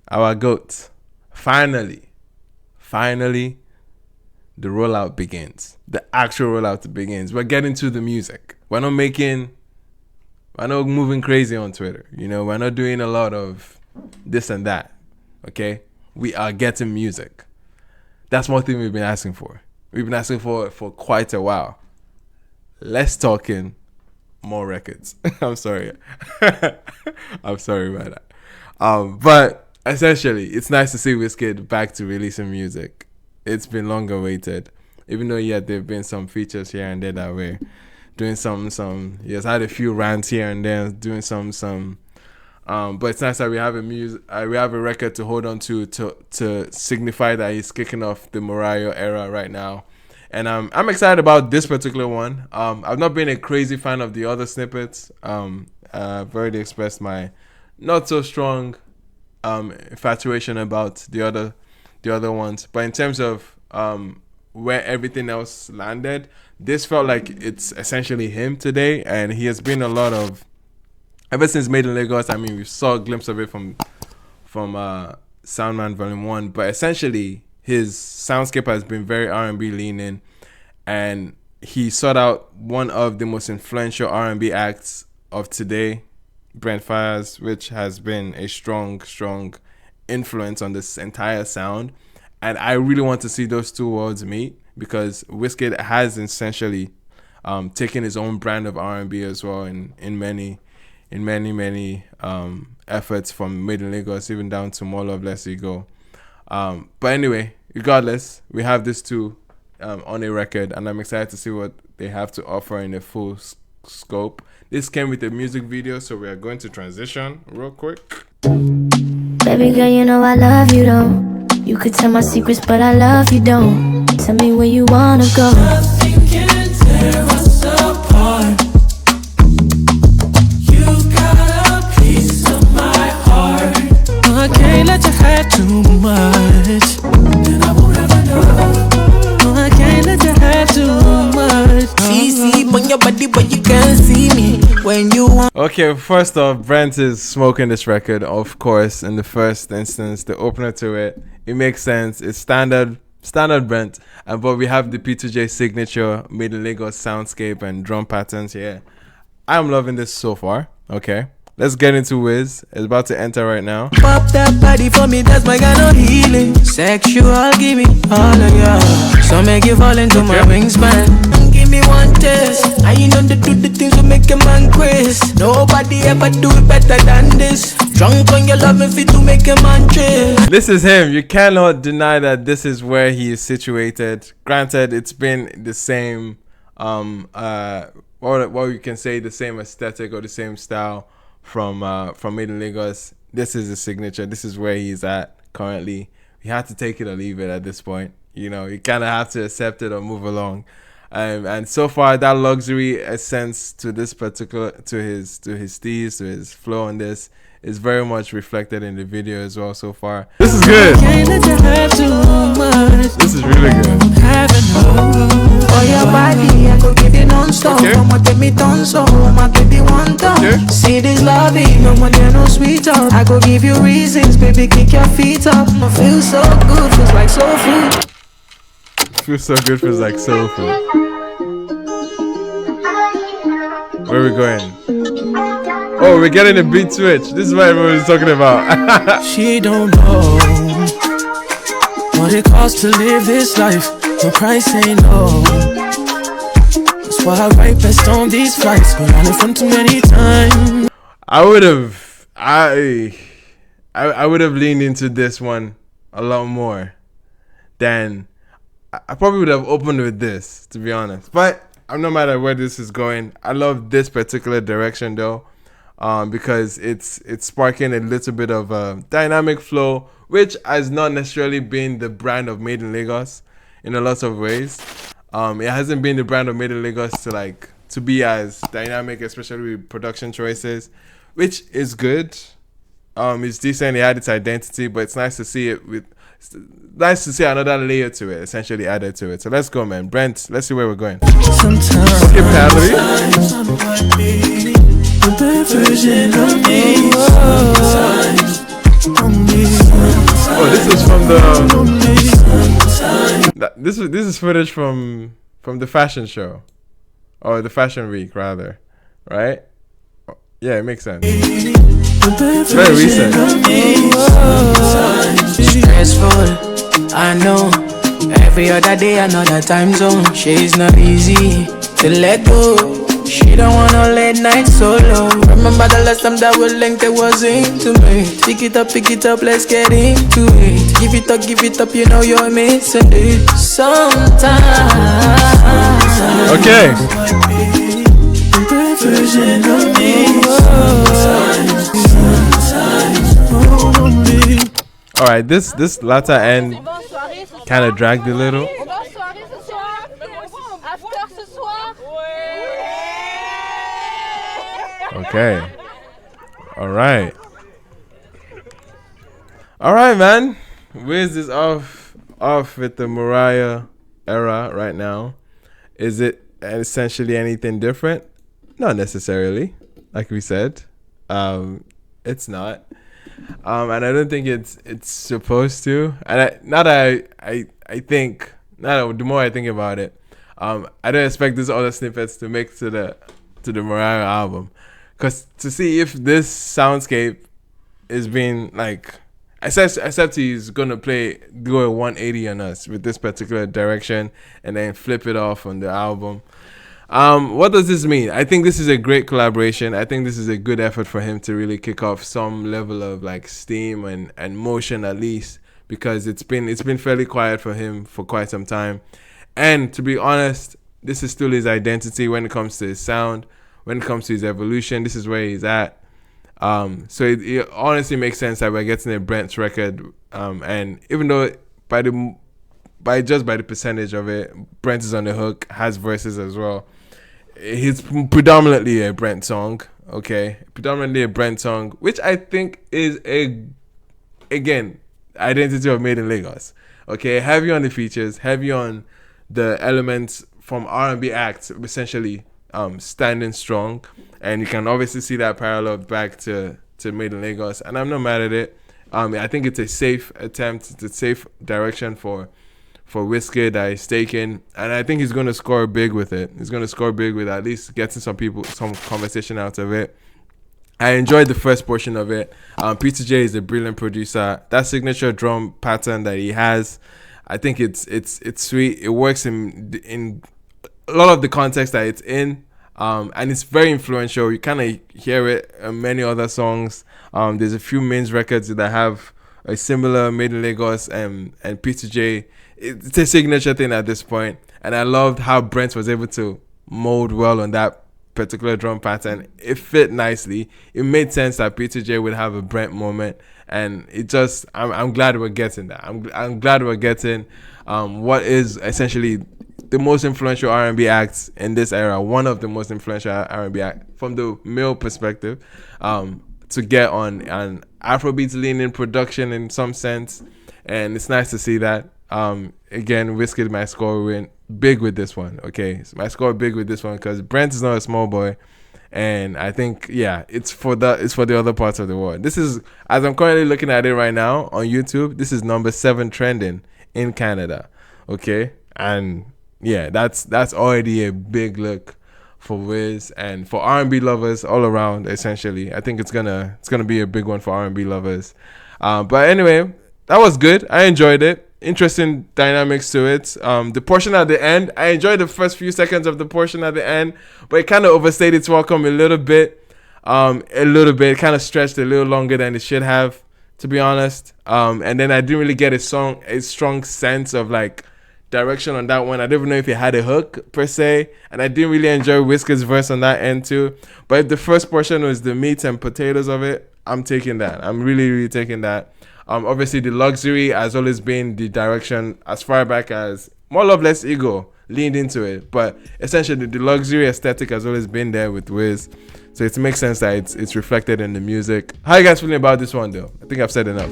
our goat. Finally, the rollout begins. The actual rollout begins. We're getting to the music. We're not moving crazy on Twitter. You know, we're not doing a lot of this and that. Okay? We are getting music. That's one thing we've been asking for. We've been asking for it for quite a while. Let's talk in more records. I'm sorry. I'm sorry about that. But essentially, it's nice to see Wizkid back to releasing music. It's been long awaited. Even though, yeah, there have been some features here and there that we're doing some. He has had a few rants here and there, doing some. But it's nice that we have a record to hold on to signify that he's kicking off the Morayo era right now. And I'm excited about this particular one. I've not been a crazy fan of the other snippets. I've already expressed my not so strong infatuation about the other ones. But in terms of where everything else landed, this felt like it's essentially him today, and he has been a lot of ever since Made in Lagos. I mean, we saw a glimpse of it from Soundman Volume 1, but essentially his soundscape has been very R&B leaning, and he sought out one of the most influential R&B acts of today, Brent Faiyaz, which has been a strong influence on this entire sound. And I really want to see those two worlds meet, because Wizkid has essentially taken his own brand of R&B as well in many efforts, from Made in Lagos even down to More Love, Less Ego. But anyway, regardless, we have this two on a record, and I'm excited to see what they have to offer in a full scope. This came with a music video, so we are going to transition real quick. Baby girl, you know I love you, don't. You could tell my secrets, but I love you, don't. Tell me where you wanna go. Nothing can tear us apart. You got a piece of my heart. I can't let you have too much, and I won't ever know. I can't let you have too much. See on your body, but you can't see me when you want. Okay, first off, Brent is smoking this record, of course. In the first instance, the opener to it makes sense. It's standard Brent, but we have the P2J signature Made in Lagos soundscape and drum patterns here. I'm loving this so far. Okay, let's get into Wiz. It's about to enter right now. Pop that body for me, that's my kind of healing. Sexual, give me all of ya. So make you fall into my wingspan. Give me one test. I know to do the things that make a man crazy. Nobody ever do it better than this. Drunk on your love, if it to make a man trip. This is him. You cannot deny that this is where he is situated. Granted, it's been the same what you can say, the same aesthetic or the same style from Made in Lagos. This is the signature. This is where he's at currently. You have to take it or leave it at this point. You know, you kind of have to accept it or move along. And so far, that luxury essence to this particular, to his steez, to his flow on this, is very much reflected in the video as well so far. This is good. This is really good. For your body, I could give you non-stop. Mama take me tonso, mama baby one time. Okay. See this loving, no more there no sweet up. I could give you reasons, baby, kick your feet up. I feel so good, feels like soul food. Feels so good, feels like soul food. Where are we going? Oh, we're getting a beat switch. This is what everyone's talking about. She don't know what it costs to live this life. The price ain't low. That's why I write best on these flights. Been on it from too many times. I would have leaned into this one a lot more than I probably would have opened with this, to be honest. But no matter where this is going, I love this particular direction though, because it's sparking a little bit of a dynamic flow, which has not necessarily been the brand of Made in Lagos in a lot of ways. It hasn't been the brand of Made in Lagos to be as dynamic, especially with production choices, which is good. It's decent. It had its identity, but it's nice to see it nice to see another layer to it, essentially added to it. So let's go, man. Brent, let's see where we're going. Sometimes Okay, Padley. the version of me. Sometimes Oh, this is from the. This is footage from the fashion show, or the fashion week rather, right? Yeah, it makes sense. It's very recent. Stressful, I know. Every other day, another time zone. She's not easy to let go. She don't wanna late night solo. Remember the last time that we linked, it was intimate. Pick it up, let's get into it. Give it up, you know you're missing it. Sometimes. Okay. All right, this latter end kind of dragged a little. Okay. All right, man. Wiz is off with the Morayo era right now. Is it essentially anything different? Not necessarily, like we said. It's not. And I don't think it's supposed to. And the more I think about it, I don't expect these other snippets to make to the Morayo album, because to see if this soundscape is being like, except he's gonna do a 180 on us with this particular direction and then flip it off on the album. What does this mean? I think this is a great collaboration. I think this is a good effort for him to really kick off some level of like steam and motion, at least, because it's been fairly quiet for him for quite some time. And to be honest, this is still his identity when it comes to his sound, when it comes to his evolution. This is where he's at. So it honestly makes sense that we're getting a Brent's record. And even though by the percentage of it, Brent is on the hook, has verses as well. It's predominantly a Brent song, okay? Predominantly a Brent song, which I think is again, identity of Made in Lagos. Okay, heavy on the features, heavy on the elements from R&B acts, essentially standing strong. And you can obviously see that parallel back to Made in Lagos. And I'm not mad at it. I think it's a safe attempt, it's a safe direction for Wizkid that he's taken, and I think he's going to score big with it. He's going to score big with at least getting some conversation out of it. I enjoyed the first portion of it. Peter J is a brilliant producer. That signature drum pattern that he has, I think it's sweet. It works in a lot of the context that it's in, and it's very influential. You kind of hear it in many other songs. There's a few mains records that have a similar Made in Lagos and Peter J. It's a signature thing at this point, and I loved how Brent was able to mold well on that particular drum pattern. It fit nicely. It made sense that Peter J would have a Brent moment, and it just I'm glad we're getting that. I'm glad we're getting what is essentially the most influential R&B acts in this era, one of the most influential R&B acts from the male perspective, to get on an Afrobeats leaning production in some sense, and it's nice to see that. Again, Wizkid might score big with this one. Okay, so might score big with this one because Brent is not a small boy, and I think it's for the other parts of the world. This is, as I'm currently looking at it right now on YouTube, this is number 7 trending in Canada. Okay, and that's already a big look for Wiz and for R&B lovers all around. Essentially, I think it's gonna be a big one for R&B lovers. But anyway, that was good. I enjoyed it. Interesting dynamics to it. The portion at the end, I enjoyed the first few seconds of the portion at the end, but it kind of overstayed its welcome a little bit. It kind of stretched a little longer than it should have, to be honest. And then I didn't really get a strong sense of like direction on that one. I don't even know if it had a hook per se, and I didn't really enjoy Wizkid's verse on that end too. But if the first portion was the meat and potatoes of it, I'm taking that. I'm really, really taking that. Obviously, the luxury has always been the direction as far back as More Love, Less Ego leaned into it. But essentially, the luxury aesthetic has always been there with Wiz. So it makes sense that it's reflected in the music. How are you guys feeling about this one, though? I think I've said enough.